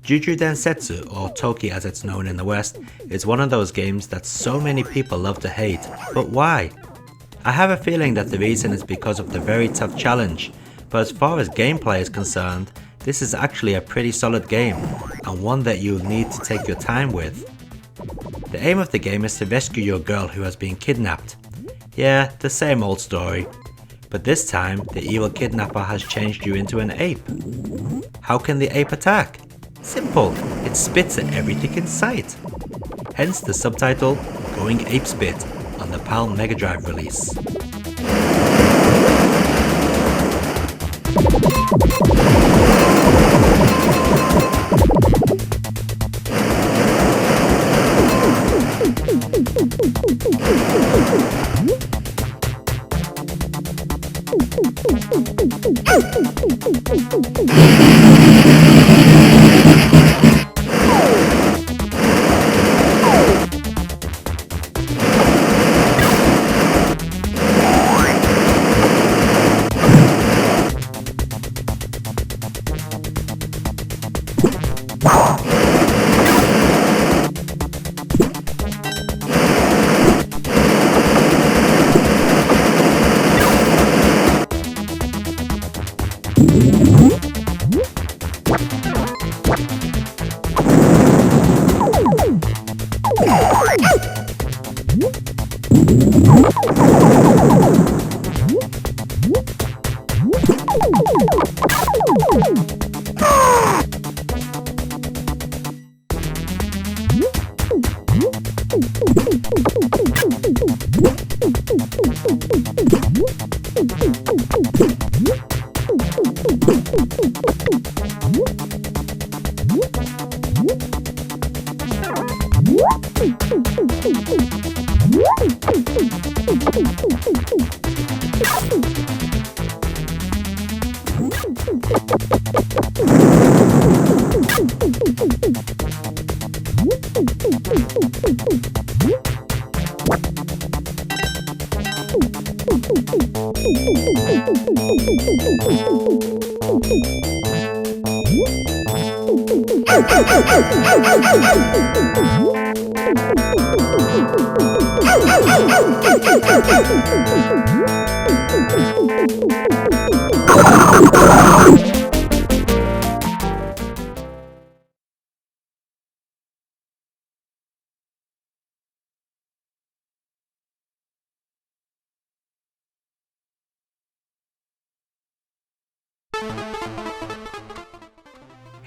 JuJu Densetsu, or Toki as it's known in the West, is one of those games that so many people love to hate, but why? I have a feeling that the reason is because of the very tough challenge, but as far as gameplay is concerned, this is actually a pretty solid game, and one that you'll need to take your time with. The aim of the game is to rescue your girl who has been kidnapped. Yeah, the same old story. But this time, the evil kidnapper has changed you into an ape. How can the ape attack? Simple, it spits at everything in sight. Hence the subtitle, Going Ape Spit, on the PAL Mega Drive release.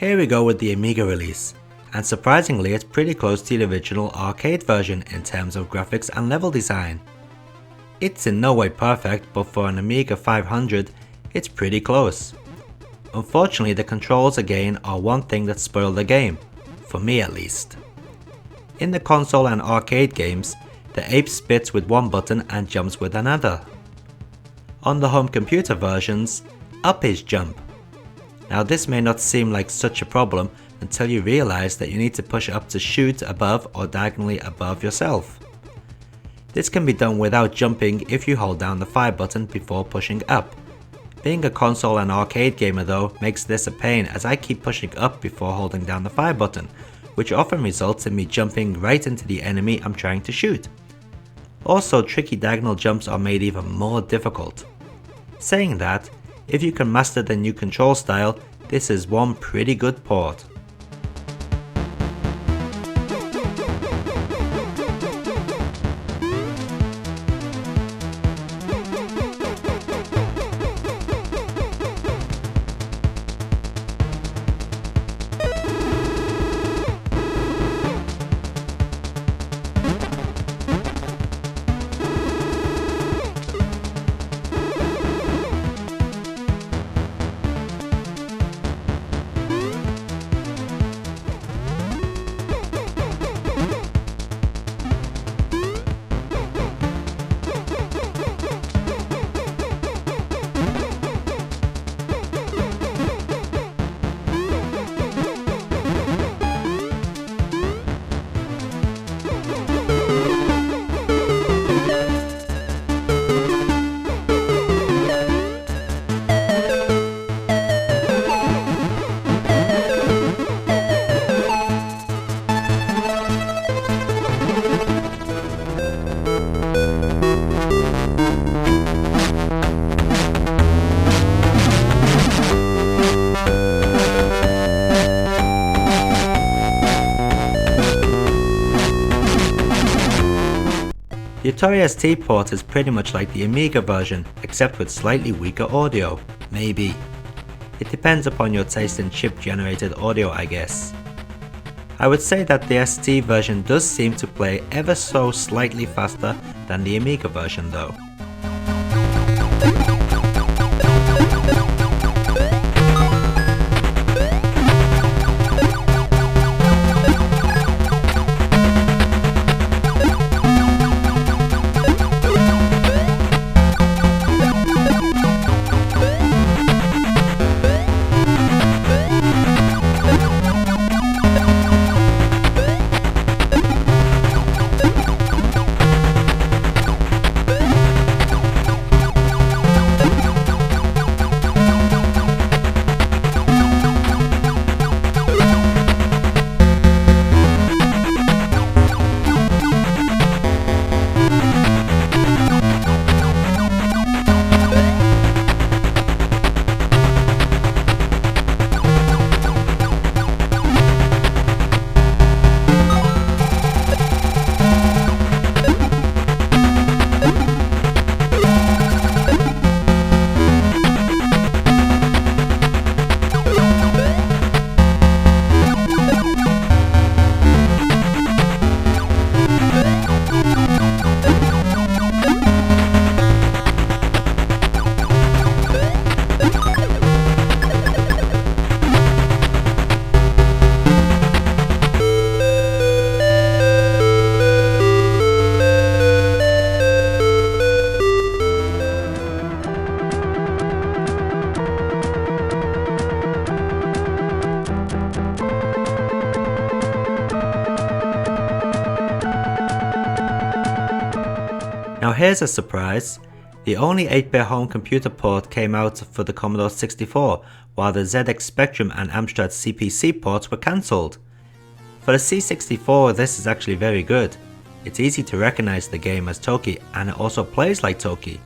Here we go with the Amiga release, and surprisingly it's pretty close to the original arcade version in terms of graphics and level design. It's in no way perfect, but for an Amiga 500, it's pretty close. Unfortunately, the controls again are one thing that spoiled the game, for me at least. In the console and arcade games, the ape spits with one button and jumps with another. On the home computer versions, up is jump. Now this may not seem like such a problem until you realize that you need to push up to shoot above or diagonally above yourself. This can be done without jumping if you hold down the fire button before pushing up. Being a console and arcade gamer though makes this a pain, as I keep pushing up before holding down the fire button, which often results in me jumping right into the enemy I'm trying to shoot. Also, tricky diagonal jumps are made even more difficult. Saying that, if you can master the new control style, this is one pretty good port. The Atari ST port is pretty much like the Amiga version, except with slightly weaker audio. Maybe. It depends upon your taste in chip generated audio, I guess. I would say that the ST version does seem to play ever so slightly faster than the Amiga version though. Now here's a surprise, the only 8-bit home computer port came out for the Commodore 64, while the ZX Spectrum and Amstrad CPC ports were cancelled. For the C64 this is actually very good. It's easy to recognize the game as Toki and it also plays like Toki.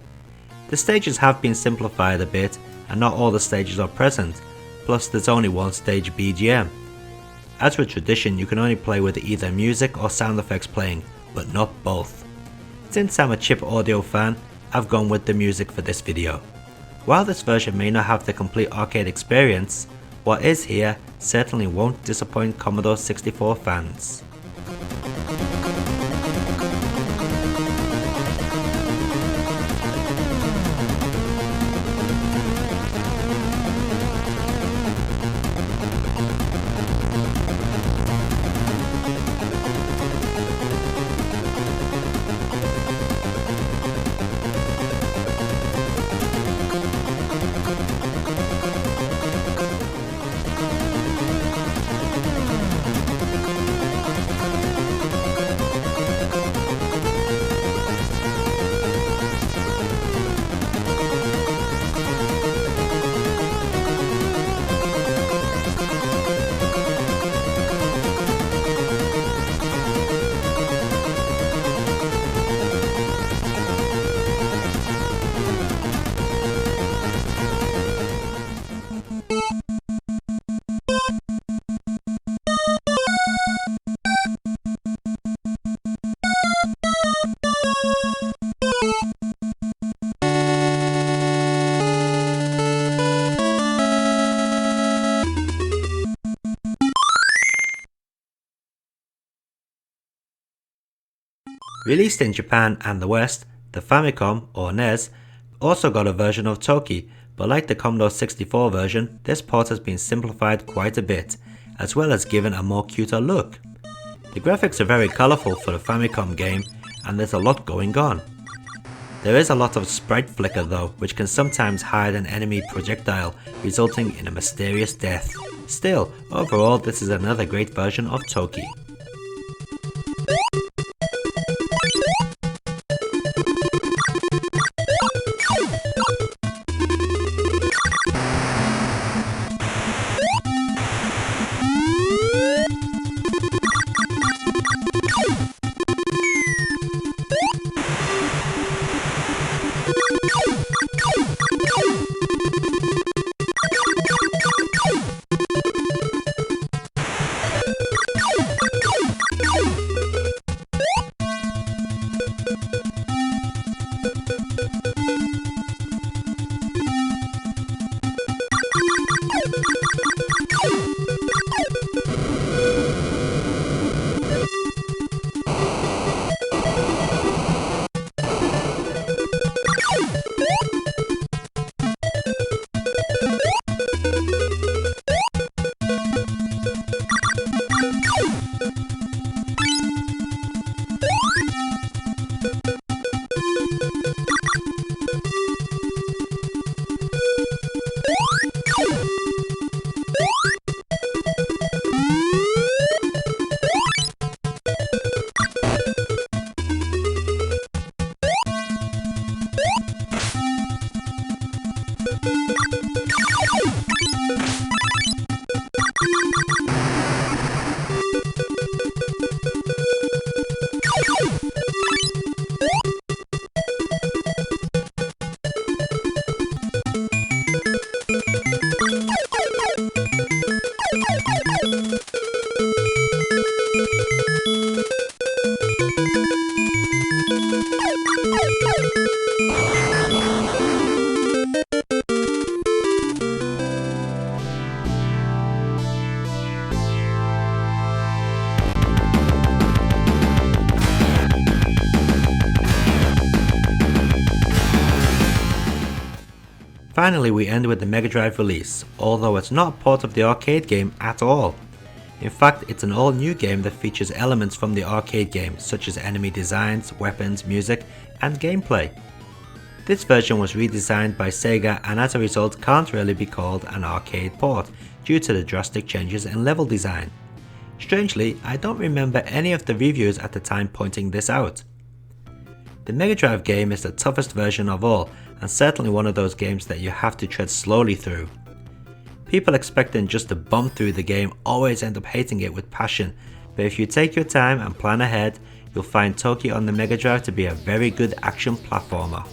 The stages have been simplified a bit and not all the stages are present, plus there's only one stage BGM. As with tradition you can only play with either music or sound effects playing, but not both. Since I'm a chip audio fan, I've gone with the music for this video. While this version may not have the complete arcade experience, what is here certainly won't disappoint Commodore 64 fans. Released in Japan and the West, the Famicom, or NES, also got a version of Toki, but like the Commodore 64 version, this port has been simplified quite a bit, as well as given a more cuter look. The graphics are very colourful for the Famicom game, and there's a lot going on. There is a lot of sprite flicker though, which can sometimes hide an enemy projectile, resulting in a mysterious death. Still, overall this is another great version of Toki. Finally, we end with the Mega Drive release, although it's not part of the arcade game at all. In fact, it's an all new game that features elements from the arcade game such as enemy designs, weapons, music, and gameplay. This version was redesigned by Sega and as a result can't really be called an arcade port due to the drastic changes in level design. Strangely, I don't remember any of the reviews at the time pointing this out. The Mega Drive game is the toughest version of all, and certainly one of those games that you have to tread slowly through. People expecting just to bump through the game always end up hating it with passion, but if you take your time and plan ahead, you'll find Toki on the Mega Drive to be a very good action platformer.